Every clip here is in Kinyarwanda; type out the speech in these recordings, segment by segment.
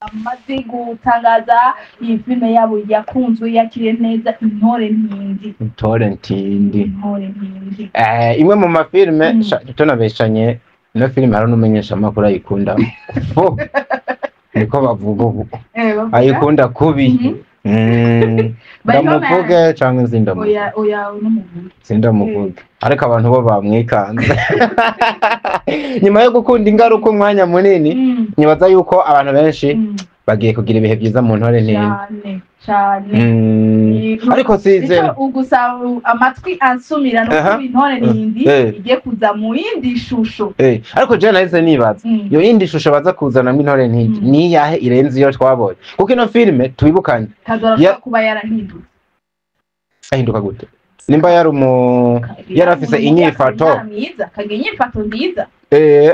amaze gutangaza iyi filime yabo yakunzwe yakiriye neza Intore Ntindi. Imwe mu mafilme tunabeshanye no filime hari n'umumenyesha makuru ayikunda niko bavuga ubu ayikunda kubi ndamuvuge cyangwa sindamuvuge ariko abantu bo bamwikanze nyuma yo gukunda ingaruka umwanya munini nyibaza yuko abantu benshi bagiye kugira ibihe byiza mu Ntore Ntindi cyane ariko sizera ugusa amatwi ansumira no kuba Intore Ntindi igiye kuza mu yindi shusho ariko je nahise nibaza yo yindi shusho baza kuzana mu Intore Ntindi ni yahe irenze iyo twabonye kuko ino filime tubibukanye kuba yarahindutse ahinduka gute nimba yarafise inyifato nziza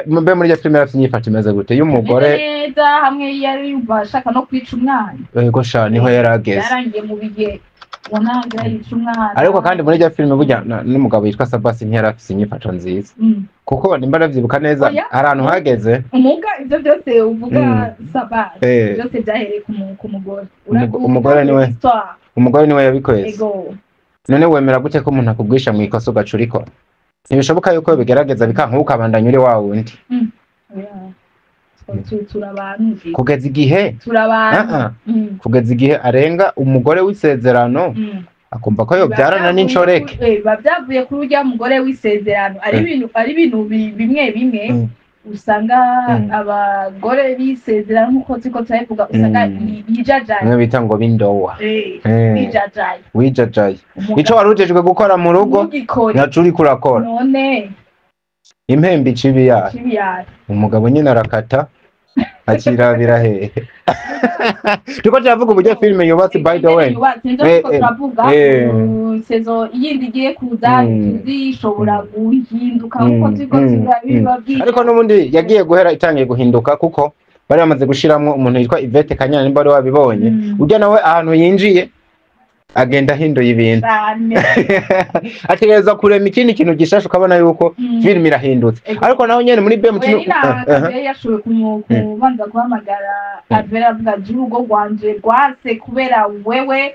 mbe muri ya filime yarafise inyifato imeze gute y'umugore neza hamwe yari yumva ashaka no kwica umwana yego sha niho yarageze yarangiye mu bihe wananga yica umwana ariko kandi muri ya filime burya n'umugabo yitwa Sabasi ntiyarafise inyifato nziza kuko nimba ndavyibuka neza ahantu hageze umuga ivyo byose uvuga Sabasi byose byahereye ku mugore umugore niwe yabikwese none wemera gute ko umuntu akubwisha mu ikosa ugacuriko ntibishoboka yuko bigerageza bikanka ukabandanya uri wa wundi kugeza igihe arenga umugore w'isezerano akumva ko yobyarana n'inshoreke bavyavuye kuri urya mugore w'isezerano ari ibintu bimwe usanga abagore bisezerano nk'uko ziko turabivuga usanga yijajaye mwe bita ngo bindowa wijajaye ico warujejwe gukora mu rugo ntacuri kurakora none impembe icibiyara umugabo nyine arakata akirabira hehe tuko turavuga uburyo filime yubatse by the way sezo yindi igiye kuza zishobora guhinduka nkuko ziko turabibabwira ariko n'ubundi yagiye guhera itangiye guhinduka kuko bari bamaze gushiramwo umuntu yitwa Yvette Kanyana nimba ari wabibonye urya nawe ahantu yinjiye agenda ahinduye ibintu ategereza kurema ikindi kintu gishasha ukabona yuko filime irahindutse ariko naho nyene muri BM yashoboye kubanza guhamagara Advera avuga urugo rwanje rwase kubera wewe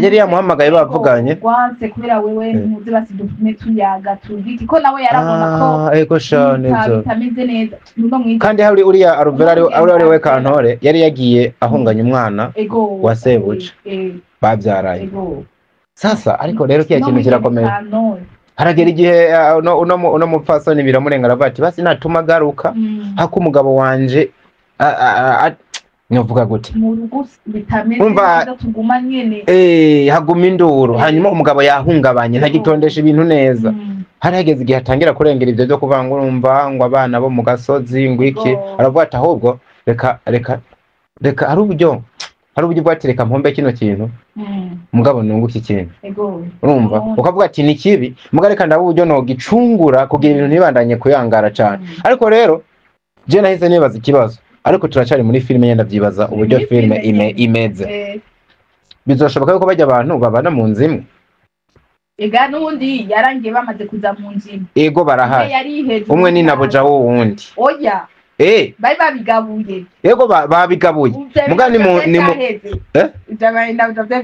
yari yamuhamagaye bavuganye rwase kubera wewe ntuzi basi dufume tuyaga tubiki ko nawe yarabona ko ego sha neza bitameze neza kandi hari uriya Advera ari we Kantore yari yagiye ahunganya umwana wa Sebuja babyaraye sasa ariko rero kiya kintu kirakomeye haragera igihe uno mupfasoni biramurengara bati basi natuma garuka hako umugabo wanje nyovuga gute mu rugo bitameze tuguma nyene haguma induru hanyuma umugabo yahungabanye ntagitondesha ibintu neza harageze igihe atangira kurengera ivyo byo kuvanga urumva ngo abana bo mu gasozi ngo iki aravuga ati ahubwo reka hari uburyo bwatereka mpombe kino kintu mugabo nunguka ikintu urumva ukavuga ati ni kibi mugareka ndabo uburyo no gicungura kugira ibintu ntibandanye kuyangara cyane ariko rero je nahise nibaza ikibazo ariko turacari muri filime yenda byibaza uburyo filime imeze bizoshoboka yuko bajya abantu babana mu nzimwe ega nundi yarangiye bamaze kuza mu nzimwe ego barahari umwe ni naboja wundi oya bari babigabuye yego babigabuye mugani ni mu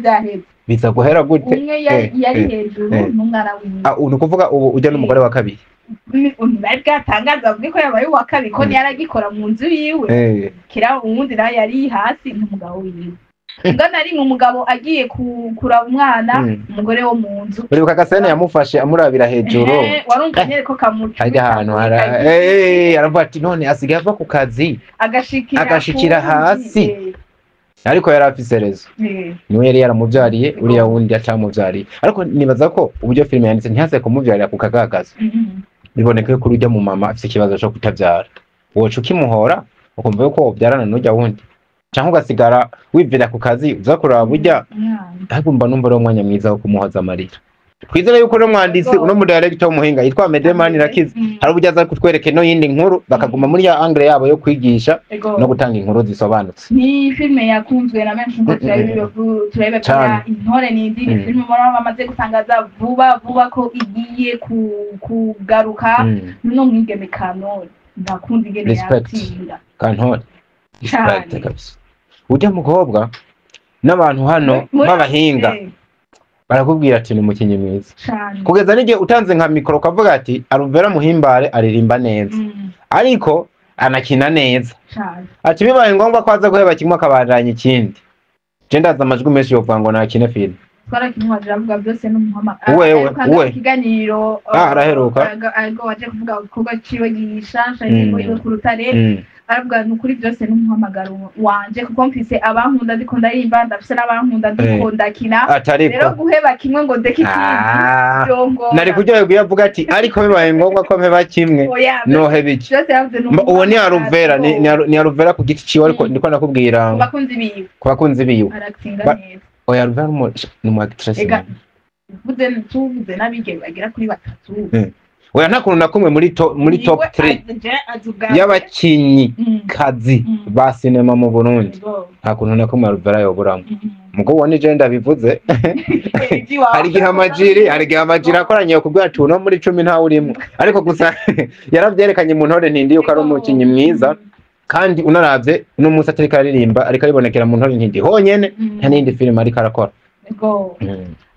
byaheze biza guhera gute umwe yari hejuru n'umwana wiwe uno kuvuga ubu ujya n'umugore wa kabiri bari bwatangaza avuga ko yabaye uwa kabiri ko yaragikora mu nzu yiwe kira uwundi nawe yari hasi n'umugabo wiwe ngana ari umugabo agiye kuraba umwana umugore wo mu nzu buri kagasene yamufashe amurabira hejuru warumva nyere ko kamuca ajya ahantu aravuga ati none asigaye ava ku kazi agashikira hasi ariko yari afise rezo niwe yari yaramuvyariye uriya wundi atamuvyariye ariko nibaza ko uburyo filime yanditse ntihase kumuvyarira ku kagagazo biboneka ko urujya mu mama afise ikibazo cyo kutavyara woca ukimuhora ukumva yuko wovyarana n'urya wundi cyangwa ugasigara wivira ku kazi uza kuraba burya ariko mba numva ari umwanya mwiza wo kumuhoza amarira twizere yuko no mwanditsi uno mu director w'umuhinga yitwa Medemani Rakiza hari uburyo aza kutwereka no yindi nkuru bakaguma muri ya angle yabo yo kwigisha no gutanga inkuru zisobanutse ni filme yakunzwe na benshi ngo turebe kwa Intore Ntindi ni filme mora bamaze gutangaza vuba ko igiye kugaruka no mwigeme Kantore ndakunda igene yatinda Kantore respect kabisa ujya mukobwa n'abantu hano b'abahinga barakubwira ati ni umukinyi mwiza kugeza n'igihe utanze nka mikoro ukavuga ati Alvera Muhimbare aririmba neza ariko anakina neza ati bibaye ngombwa ko aza guheba kimwe akabandanya ikindi je ndaza amajwi menshi yo kuvuga ngo nakine film twarakinwaje avuga byose n'umuhamagara wewe kiganiro araheruka ariko waje kuvuga kuko ciwe gishasha yiwe ku rutare aravuga n'ukuri byose n'umuhamagaro wanje kuko mfise abankunda ndiko ndayimba ndafise n'abankunda ndiko ndakina rero guheba kimwe ngo ndekikindi byongo nari kujya yavuga ati ariko bibaye ngombwa ko mpeba kimwe no hebiki uwo ni Alvera ni Alvera ku giti ciwe ariko ndiko nakubwira bakunzi biwe oya Alvera ni mu actress tuvuze n'abige bagira kuri 3 oya nta kuntu nakumwe muri top 3 y'abakinyi kazi ba cinema mu Burundi nta kuntu nakumwe Alvera yoburamo mugo wone je ndabivuze hari gihe amajiri akoranye ku bwacu no muri 10 nta urimo ariko gusa yaravyerekanye mu ntore ntindi yuko ari umukinyi mwiza kandi unaravye no musa atari karirimba ariko aribonekera mu ntore ntindi honyene nta nindi film ariko arakora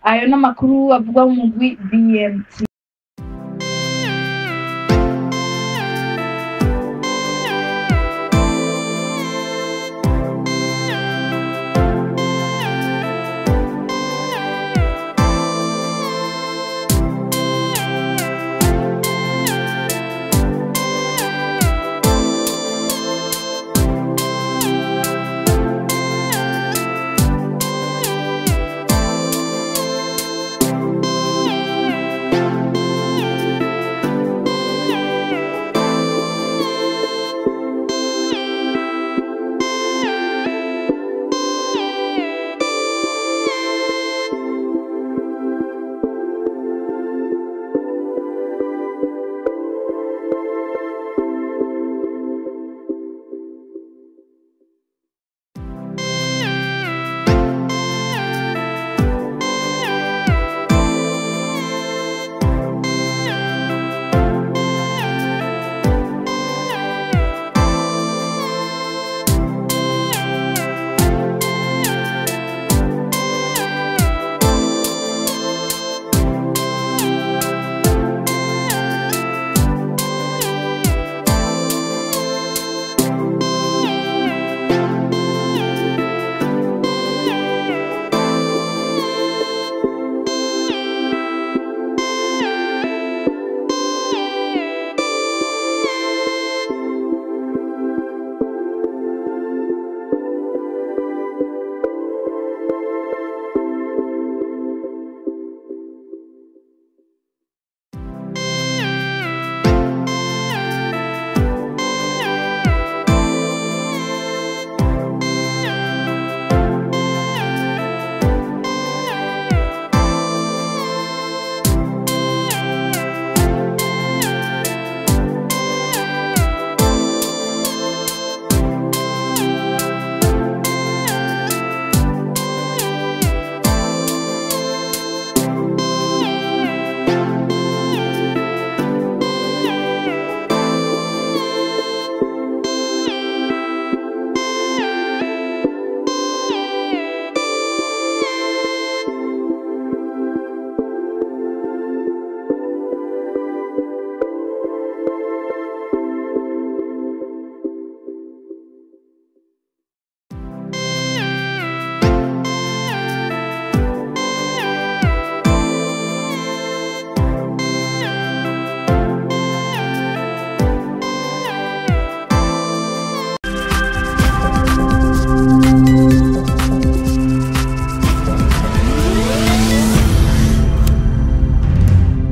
ayo n'amakuru avuga mu BMT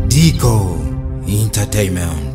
Dico Entertainment.